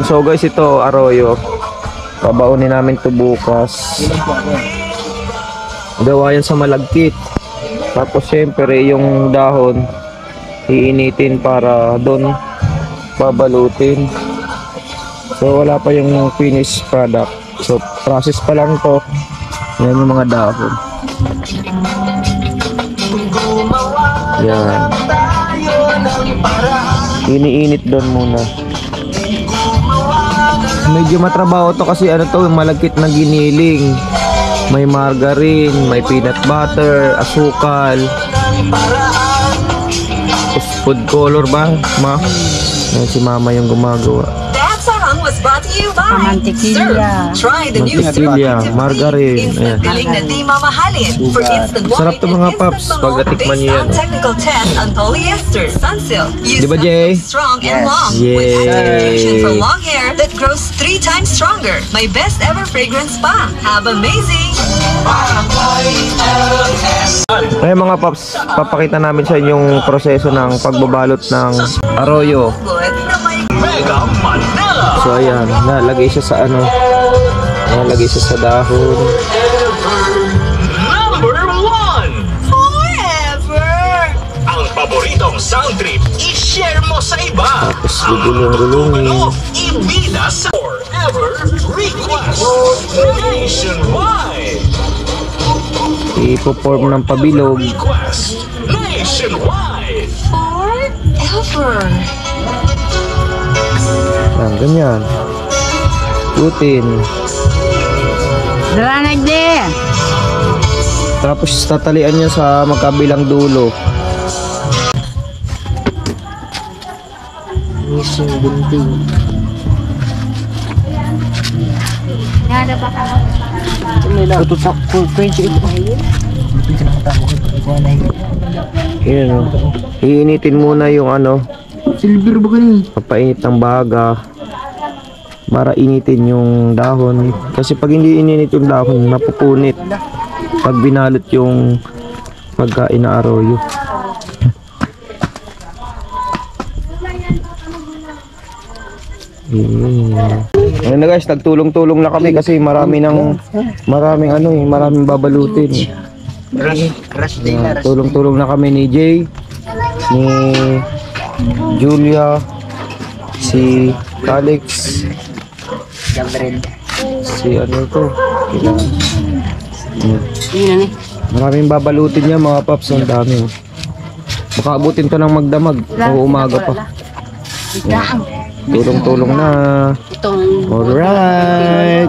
So guys, ito arroyo. Babaunin namin to bukas. Gawa yan sa malagkit. Tapos syempre yung dahon iinitin para doon babalutin. So wala pa yung finished product. So process pa lang to. Yan yung mga dahon. Yan. Iniinit doon muna. Medyo matrabaho to kasi ano to, malagkit na giniling. May margarine, may peanut butter, asukal, food color ba, ma? Yan si mama yung gumagawa. Was brought to you by Mantequilla. Try the new Mantequilla, margarine. Ayan. Galing na di mamahalin for instant Sarap to mga paps pag natikman nyo yan. Technical test on polyester, sunsilk. Use Diba, Jay? strong and long Yay. with active nutrition for long hair that grows 3 times stronger. My best ever fragrance pa. Have amazing. Ngayon mga paps, papakita namin sa inyo yung proseso ng pagbabalot ng arroyo. Good na may Mega Manila! So ayan, nalagay siya sa ano, nalagay siya sa dahon. Number 1! forever. Ang paboritong sound trip, i-share mo sa iba. Tapos Ang gugulong-gulungin. ano, ibida sa Forever Request Nationwide. Ipo-form ng pabilog. Request Nationwide. Forever. Yan, ganyan. Putin. Dalanag di. Tapos tatalian niya sa magkabilang dulo. Missing gunting. Nada pa ka. Ito sa full French ito. Yan o. Iinitin muna yung ano. Silver ba ganun? Papainit ng baga. Para initin yung dahon. Kasi pag hindi ininit yung dahon, mapupunit. Pag binalot yung pagkain na arroyo. Ayun na guys, nagtulong-tulong na kami kasi maraming babalutin. Tulong-tulong na kami ni Jay, ni Julia, si Alex, si ano to, maraming babalutin niya mga paps, ang dami. Baka abutin to ng magdamag o umaga pa. Tulong-tulong na. Alright.